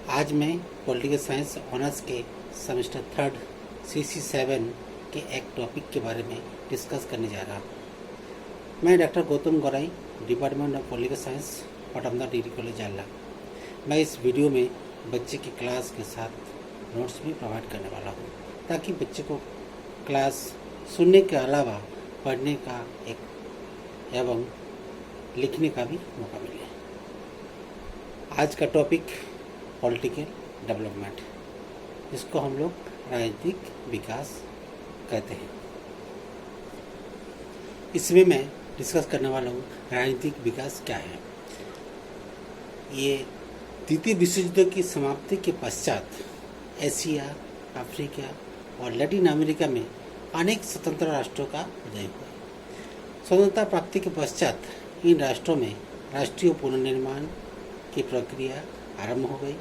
आज मैं political science honours के सेमेस्टर थर्ड CC7 के एक टॉपिक के बारे में डिस्कस करने जा रहा हूँ। मैं doctor Gautam Gaurai, department of political science, Patamda degree college Jalna. मैं इस वीडियो में बच्चे की क्लास के साथ नोट्स भी प्रोवाइड करने वाला हूँ, ताकि बच्चे को क्लास सुनने के अलावा पढ़ने का एवं लिखने का भी मौका मिले। आज का टॉपिक पॉलिटिकल डेवलपमेंट, जिसको हम लोग राजनीतिक विकास कहते हैं। इसमें मैं डिस्कस करने वाला हूँ राजनीतिक विकास क्या है। ये द्वितीय विश्व युद्ध की समाप्ति के पश्चात एशिया, अफ्रीका और लैटिन अमेरिका में अनेक स्वतंत्र राष्ट्रों का उदय हुआ। स्वतंत्रता प्राप्ति के पश्चात इन राष्ट्रों में राष्ट्रीय पुनर्निर्माण की प्रक्रिया आरंभ हो गई।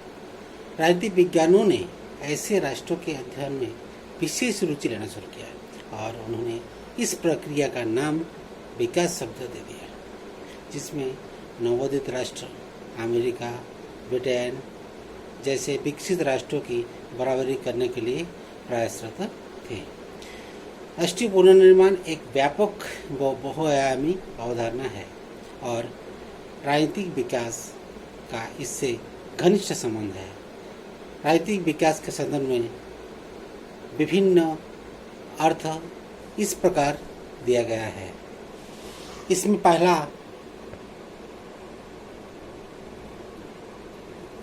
राजनीतिक विज्ञानों ने ऐसे राष्ट्रों के अध्ययन में विशेष रुचि लेना शुरू किया और उन्होंने इस प्रक्रिया का नाम विकास शब्द दे दिया, जिसमें नवोदित राष्ट्र अमेरिका, ब्रिटेन जैसे विकसित राष्ट्रों की बराबरी करने के लिए प्रयासरत थे। राष्ट्रीय पुनर्निर्माण एक व्यापक व बहुआयामी अवधारणा है और राजनीतिक विकास का इससे घनिष्ठ संबंध है। राजनीतिक विकास के संदर्भ में विभिन्न अर्थ इस प्रकार दिया गया है। इसमें पहला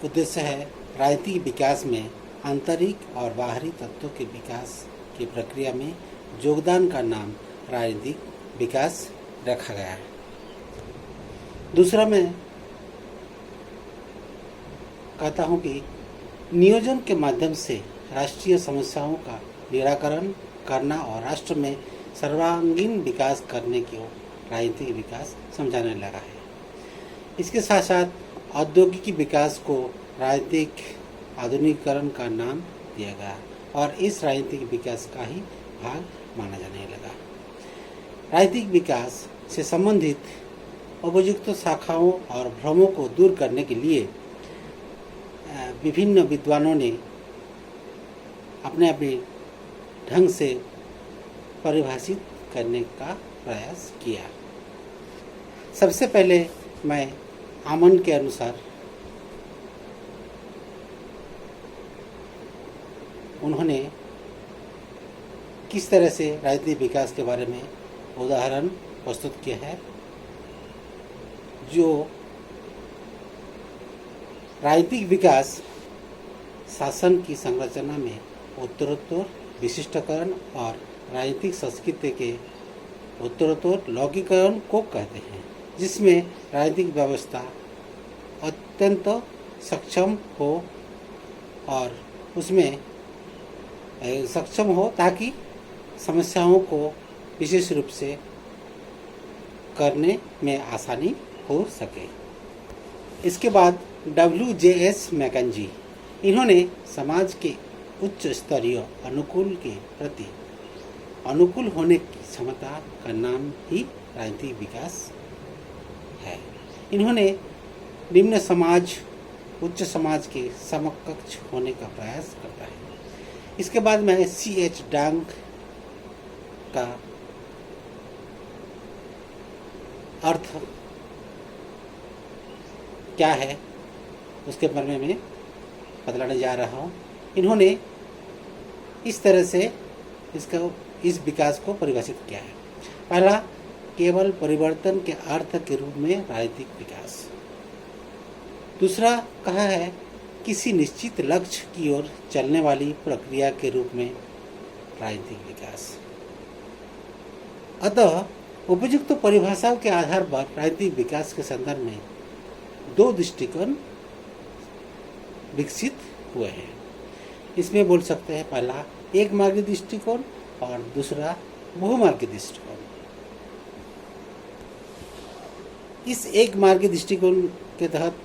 उद्देश्य है राजनीतिक विकास में आंतरिक और बाहरी तत्वों के विकास की प्रक्रिया में योगदान का नाम राजनीतिक विकास रखा गया है। दूसरा मैं कहता हूँ कि नियोजन के माध्यम से राष्ट्रीय समस्याओं का निराकरण करना और राष्ट्र में सर्वांगीण विकास करने की ओर राजनीतिक विकास समझाने लगा है। इसके साथ साथ औद्योगिक विकास को राजनीतिक आधुनिकीकरण का नाम दिया गया और इस राजनीतिक विकास का ही भाग माना जाने लगा। राजनीतिक विकास से संबंधित उपयुक्त शाखाओं और भ्रमों को दूर करने के लिए विभिन्न विद्वानों ने अपने अपने ढंग से परिभाषित करने का प्रयास किया। सबसे पहले मैं आमन के अनुसार उन्होंने किस तरह से राजनीतिक विकास के बारे में उदाहरण प्रस्तुत किया है, जो राजनीतिक विकास शासन की संरचना में उत्तरोत्तर विशिष्टकरण और राजनीतिक संस्कृति के उत्तरोत्तर लौकिकरण को कहते हैं, जिसमें राजनीतिक व्यवस्था अत्यंत सक्षम हो और उसमें सक्षम हो ताकि समस्याओं को विशेष रूप से करने में आसानी हो सके। इसके बाद WJS मैकेंजी, इन्होंने समाज के उच्च स्तरीय अनुकूल के प्रति अनुकूल होने की क्षमता का नाम ही राजनीतिक विकास है। इन्होंने निम्न समाज उच्च समाज के समकक्ष होने का प्रयास करता है। इसके बाद मैं CH डांग का अर्थ क्या है उसके बारे में बतलाने जा रहा हूँ। इन्होंने इस तरह से इस विकास को परिभाषित किया है। पहला, केवल परिवर्तन के अर्थ के रूप में राजनीतिक विकास। दूसरा कहा है किसी निश्चित लक्ष्य की ओर चलने वाली प्रक्रिया के रूप में राजनीतिक विकास। अतः उपयुक्त परिभाषाओं के आधार पर राजनीतिक विकास के संदर्भ में दो दृष्टिकोण विकसित हुए हैं। इसमें बोल सकते हैं पहला एक मार्गी दृष्टिकोण और दूसरा बहुमार्गी दृष्टिकोण। इस एक मार्गी दृष्टिकोण के तहत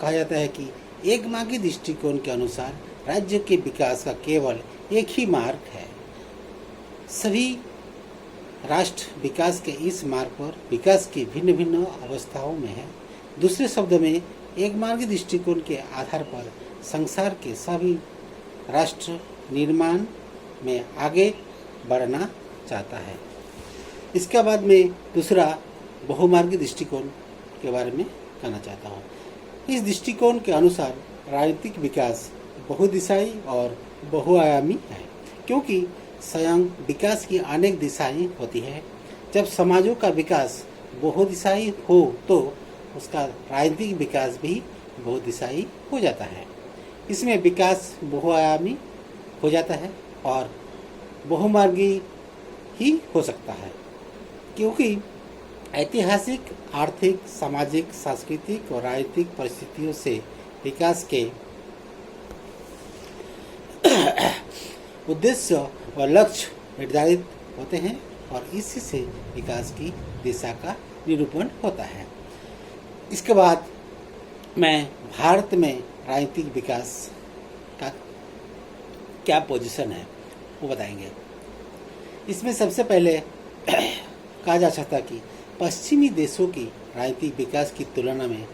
कहा जाता है कि एक मार्गी दृष्टिकोण के अनुसार राज्य के विकास का केवल एक ही मार्ग है। सभी राष्ट्र विकास के इस मार्ग पर विकास की भिन्न भिन्न अवस्थाओं में है। दूसरे शब्दों में एक मार्गी दृष्टिकोण के आधार पर संसार के सभी राष्ट्र निर्माण में आगे बढ़ना चाहता है। इसके बाद में दूसरा बहुमार्गी दृष्टिकोण के बारे में कहना चाहता हूँ। इस दृष्टिकोण के अनुसार राजनीतिक विकास बहुदिशाई और बहुआयामी है, क्योंकि स्वयं विकास की अनेक दिशाएं होती है। जब समाजों का विकास बहुदिशाई हो तो उसका राजनीतिक विकास भी बहुदिशाई हो जाता है। इसमें विकास बहुआयामी हो जाता है और बहुमार्गी ही हो सकता है, क्योंकि ऐतिहासिक, आर्थिक, सामाजिक, सांस्कृतिक और राजनीतिक परिस्थितियों से विकास के उद्देश्य और लक्ष्य निर्धारित होते हैं और इसी से विकास की दिशा का निरूपण होता है। इसके बाद मैं भारत में राजनीतिक विकास का क्या पोजीशन है वो बताएंगे। इसमें सबसे पहले कहा जा सकता है कि पश्चिमी देशों की राजनीतिक विकास की तुलना में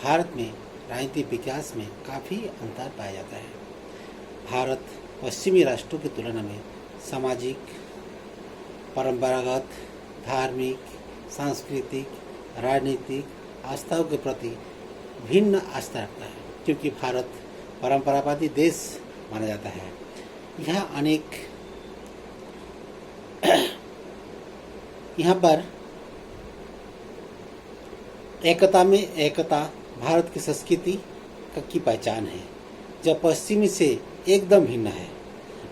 भारत में राजनीतिक विकास में काफ़ी अंतर पाया जाता है। भारत पश्चिमी राष्ट्रों की तुलना में सामाजिक, परंपरागत, धार्मिक, सांस्कृतिक, राजनीतिक आस्थाओं के प्रति भिन्न आस्था रखता है, क्योंकि भारत परंपरावादी देश माना जाता है। यहाँ पर एकता में एकता भारत की संस्कृति की पहचान है, जब पश्चिमी से एकदम भिन्न है।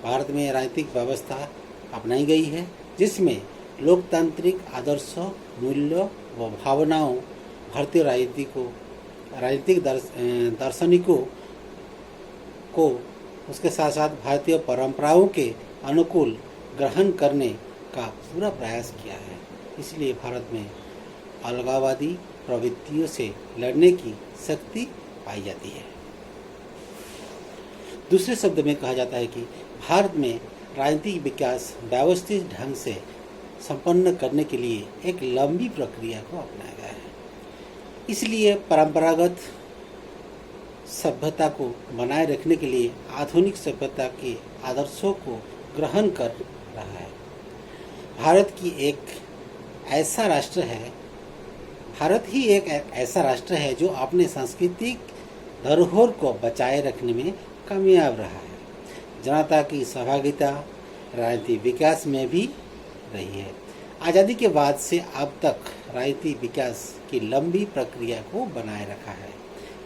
भारत में राजनीतिक व्यवस्था अपनाई गई है जिसमें लोकतांत्रिक आदर्शों, मूल्यों व भावनाओं भारतीय राजनीतिक दार्शनिकों को उसके साथ साथ भारतीय परंपराओं के अनुकूल ग्रहण करने का पूरा प्रयास किया है। इसलिए भारत में अलगाववादी प्रवृत्तियों से लड़ने की शक्ति पाई जाती है। दूसरे शब्द में कहा जाता है कि भारत में राजनीतिक विकास व्यवस्थित ढंग से संपन्न करने के लिए एक लंबी प्रक्रिया को अपनाया गया है। इसलिए परंपरागत सभ्यता को बनाए रखने के लिए आधुनिक सभ्यता के आदर्शों को ग्रहण कर रहा है। भारत ही एक ऐसा राष्ट्र है जो अपने सांस्कृतिक धरोहर को बचाए रखने में कामयाब रहा है। जनता की सहभागिता राजनीतिक विकास में भी रही है। आज़ादी के बाद से अब तक राजनीतिक विकास की लंबी प्रक्रिया को बनाए रखा है।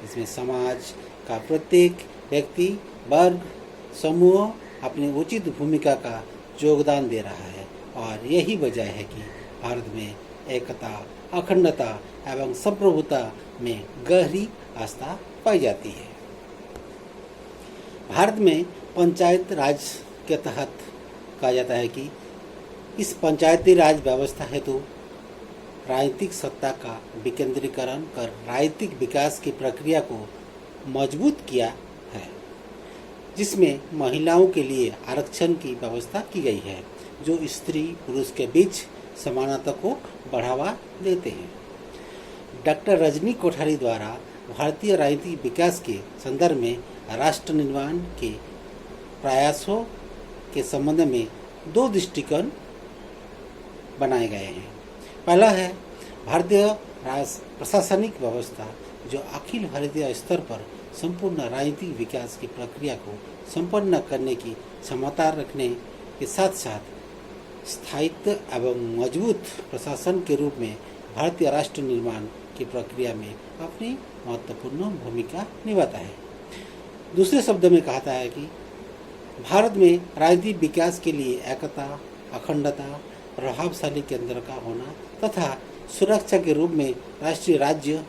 इसमें समाज का प्रत्येक व्यक्ति, वर्ग, समूह अपनी उचित भूमिका का योगदान दे रहा है और यही वजह है कि भारत में एकता, अखंडता एवं संप्रभुता में गहरी आस्था पाई जाती है। भारत में पंचायत राज के तहत कहा जाता है कि इस पंचायती राज व्यवस्था हेतु राजनीतिक सत्ता का विकेंद्रीकरण कर राजनीतिक विकास की प्रक्रिया को मजबूत किया है, जिसमें महिलाओं के लिए आरक्षण की व्यवस्था की गई है, जो स्त्री पुरुष के बीच समानता को बढ़ावा देते हैं। डॉक्टर रजनी कोठारी द्वारा भारतीय राजनीतिक विकास के संदर्भ में राष्ट्र निर्माण के प्रयासों के संबंध में 2 दृष्टिकोण बनाए गए हैं। पहला है भारतीय प्रशासनिक व्यवस्था, जो अखिल भारतीय स्तर पर संपूर्ण राजनीतिक विकास की प्रक्रिया को संपन्न करने की क्षमता रखने के साथ साथ स्थायित्व एवं मजबूत प्रशासन के रूप में भारतीय राष्ट्र निर्माण की प्रक्रिया में अपनी महत्वपूर्ण भूमिका निभाता है। दूसरे शब्द में कहता है कि भारत में राजनीतिक विकास के लिए एकता, अखंडता, प्रभावशाली केंद्र का होना तथा सुरक्षा के रूप में राष्ट्रीय राज्य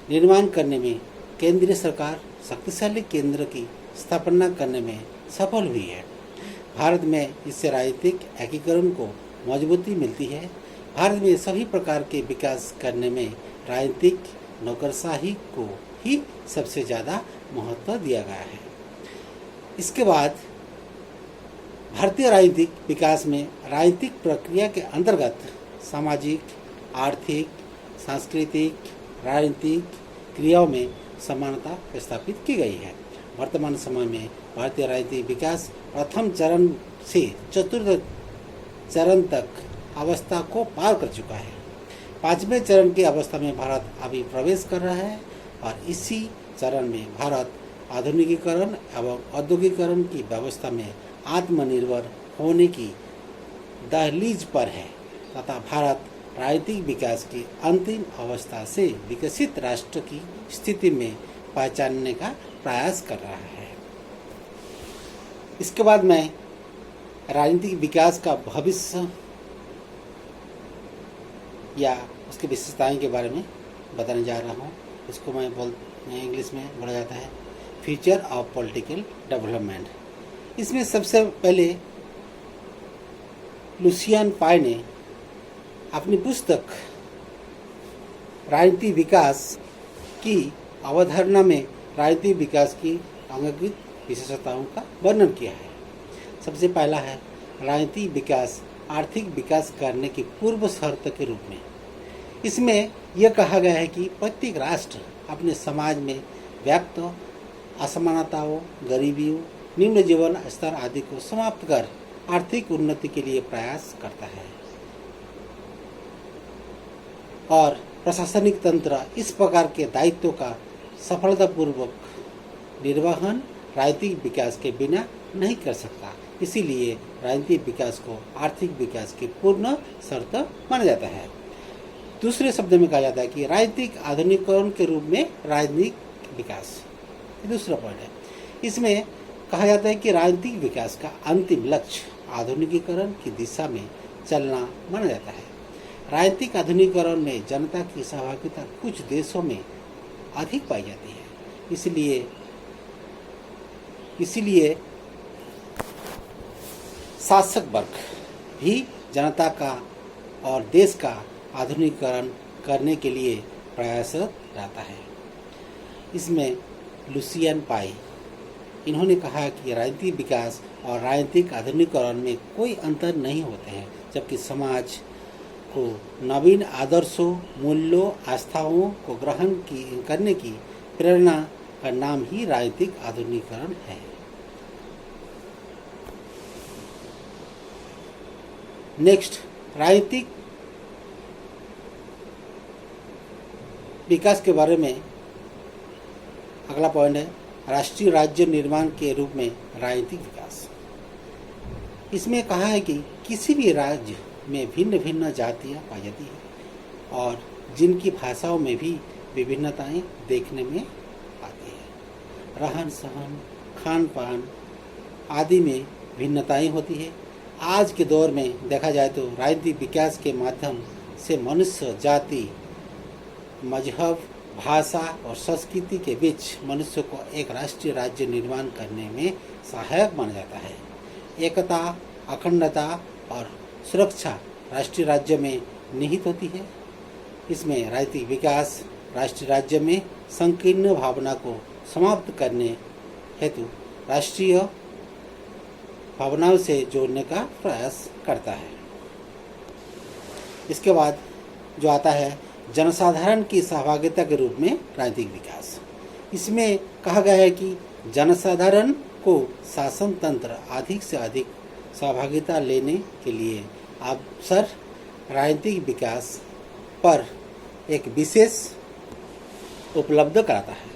निर्माण करने में केंद्रीय सरकार शक्तिशाली केंद्र की स्थापना करने में सफल हुई है। भारत में इससे राजनीतिक एकीकरण को मजबूती मिलती है। भारत में सभी प्रकार के विकास करने में राजनीतिक नौकरशाही को ही सबसे ज़्यादा महत्व दिया गया है। इसके बाद भारतीय राजनीतिक विकास में राजनीतिक प्रक्रिया के अंतर्गत सामाजिक, आर्थिक, सांस्कृतिक, राजनीतिक क्रियाओं में समानता स्थापित की गई है। वर्तमान समय में भारतीय राजनीतिक विकास प्रथम चरण से चतुर्थ चरण तक अवस्था को पार कर चुका है। पांचवें चरण की अवस्था में भारत अभी प्रवेश कर रहा है और इसी चरण में भारत आधुनिकीकरण एवं औद्योगिकरण की व्यवस्था में आत्मनिर्भर होने की दहलीज पर है तथा भारत राजनीतिक विकास की अंतिम अवस्था से विकसित राष्ट्र की स्थिति में पहचानने का प्रयास कर रहा है। इसके बाद मैं राजनीतिक विकास का भविष्य या उसकी विशेषताएं के बारे में बताने जा रहा हूँ। इसको मैं इंग्लिश में बोला जाता है फ्यूचर ऑफ पॉलिटिकल डेवलपमेंट। इसमें सबसे पहले लुसियन पाई ने अपनी पुस्तक राजनीतिक विकास की अवधारणा में राजनीतिक विकास की अंगीकृत विशेषताओं का वर्णन किया है। सबसे पहला है राजनीतिक विकास आर्थिक विकास करने की पूर्व शर्त के रूप में। इसमें यह कहा गया है कि प्रत्येक राष्ट्र अपने समाज में व्याप्त असमानताओं, गरीबियों, निम्न जीवन स्तर आदि को समाप्त कर आर्थिक उन्नति के लिए प्रयास करता है और प्रशासनिक तंत्र इस प्रकार के दायित्वों का सफलतापूर्वक निर्वहन राजनीतिक विकास के बिना नहीं कर सकता। इसीलिए राजनीतिक विकास को आर्थिक विकास की पूर्ण शर्त माना जाता है। दूसरे शब्द में कहा जाता है कि राजनीतिक आधुनिकीकरण के रूप में राजनीतिक विकास, दूसरा पॉइंट है। इसमें कहा जाता है कि राजनीतिक विकास का अंतिम लक्ष्य आधुनिकीकरण की दिशा में चलना माना जाता है। राजनीतिक आधुनिकीकरण में जनता की सहभागिता कुछ देशों में अधिक पाई जाती है। इसीलिए शासक वर्ग भी जनता का और देश का आधुनिकीकरण करने के लिए प्रयासरत रहता है। इसमें लुसियन पाई इन्होंने कहा कि राजनीतिक विकास और राजनीतिक आधुनिकीकरण में कोई अंतर नहीं होते हैं, जबकि समाज को नवीन आदर्शों, मूल्यों, आस्थाओं को ग्रहण करने की प्रेरणा का नाम ही राजनीतिक आधुनिकीकरण है। नेक्स्ट, राजनीतिक विकास के बारे में अगला पॉइंट है राष्ट्रीय राज्य निर्माण के रूप में राजनीतिक विकास। इसमें कहा है कि किसी भी राज्य में भिन्न भिन्न जातियाँ पाई जाती हैं और जिनकी भाषाओं में भी विभिन्नताएं देखने में आती है। रहन सहन, खान पान आदि में भिन्नताएं होती है। आज के दौर में देखा जाए तो राजनीतिक विकास के माध्यम से मनुष्य जाति, मजहब, भाषा और संस्कृति के बीच मनुष्य को एक राष्ट्रीय राज्य निर्माण करने में सहायक माना जाता है। एकता, अखंडता और सुरक्षा राष्ट्रीय राज्य में निहित होती है। इसमें राजनीतिक विकास राष्ट्रीय राज्य में संकीर्ण भावना को समाप्त करने हेतु राष्ट्रीय भावनाओं से जोड़ने का प्रयास करता है। इसके बाद जो आता है जनसाधारण की सहभागिता के रूप में राजनीतिक विकास। इसमें कहा गया है कि जनसाधारण को शासन तंत्र अधिक से अधिक सहभागिता लेने के लिए अवसर राजनीतिक विकास पर एक विशेष उपलब्ध कराता है।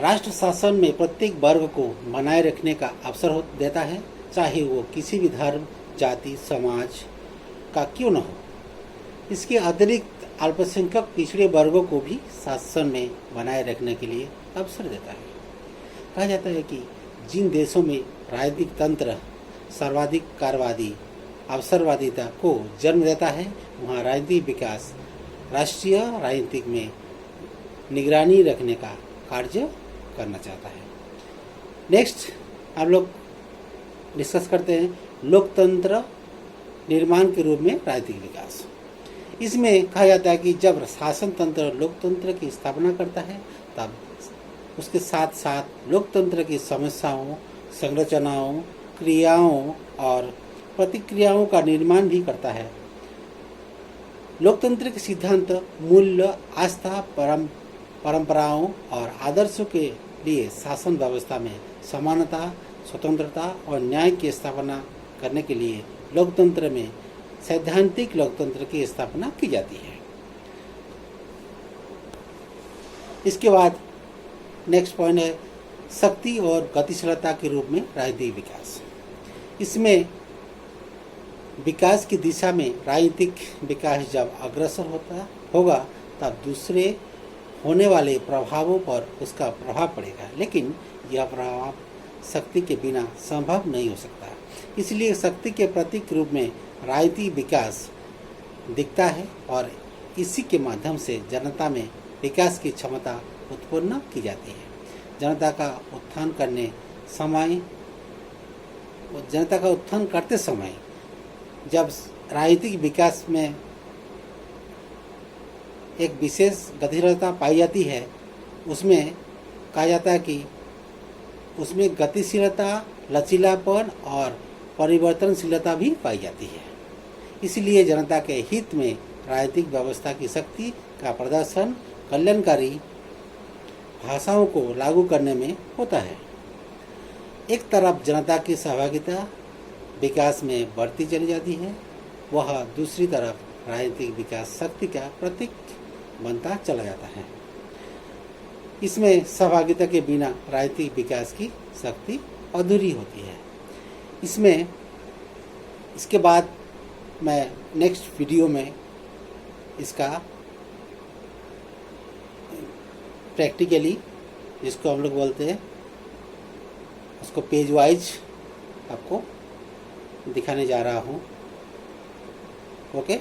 राष्ट्र शासन में प्रत्येक वर्ग को बनाए रखने का अवसर देता है, चाहे वो किसी भी धर्म, जाति, समाज का क्यों न हो। इसके अतिरिक्त अल्पसंख्यक पिछड़े वर्गों को भी शासन में बनाए रखने के लिए अवसर देता है। कहा जाता है कि जिन देशों में राजनीतिक तंत्र सर्वाधिकारवादी अवसरवादिता को जन्म देता है, वहाँ राजनीतिक विकास राष्ट्रीय राजनीतिक में निगरानी रखने का कार्य करना चाहता है। नेक्स्ट हम लोग डिस्कस करते हैं लोकतंत्र निर्माण के रूप में राजनीतिक विकास। इसमें कहा जाता है कि जब शासन तंत्र लोकतंत्र की स्थापना करता है, तब उसके साथ साथ लोकतंत्र की समस्याओं, संरचनाओं, क्रियाओं और प्रतिक्रियाओं का निर्माण भी करता है। लोकतंत्र के सिद्धांत मूल्य, आस्था, परंपराओं और आदर्शों के लिए शासन व्यवस्था में समानता, स्वतंत्रता और न्याय की स्थापना करने के लिए लोकतंत्र में सैद्धांतिक लोकतंत्र की स्थापना की जाती है। इसके बाद नेक्स्ट पॉइंट है शक्ति और गतिशीलता के रूप में राजनीतिक विकास। इसमें विकास की दिशा में राजनीतिक विकास जब अग्रसर होगा तब दूसरे होने वाले प्रभावों पर उसका प्रभाव पड़ेगा, लेकिन यह प्रभाव शक्ति के बिना संभव नहीं हो सकता। इसलिए शक्ति के प्रतीक रूप में राजनीतिक विकास दिखता है और इसी के माध्यम से जनता में विकास की क्षमता उत्पन्न की जाती है। जनता का उत्थान करते समय जब राजनीतिक विकास में एक विशेष गतिशीलता पाई जाती है, उसमें कहा जाता है कि उसमें गतिशीलता, लचीलापन और परिवर्तनशीलता भी पाई जाती है। इसलिए जनता के हित में राजनीतिक व्यवस्था की शक्ति का प्रदर्शन कल्याणकारी भाषाओं को लागू करने में होता है। एक तरफ जनता की सहभागिता विकास में बढ़ती चली जाती है, वह दूसरी तरफ राजनीतिक विकास शक्ति का प्रतीक बनता चला जाता है। इसमें सहभागिता के बिना राजनीतिक विकास की शक्ति अधूरी होती है। इसके बाद मैं नेक्स्ट वीडियो में इसका प्रैक्टिकली, जिसको हम लोग बोलते हैं, उसको पेज वाइज आपको दिखाने जा रहा हूँ। ओके।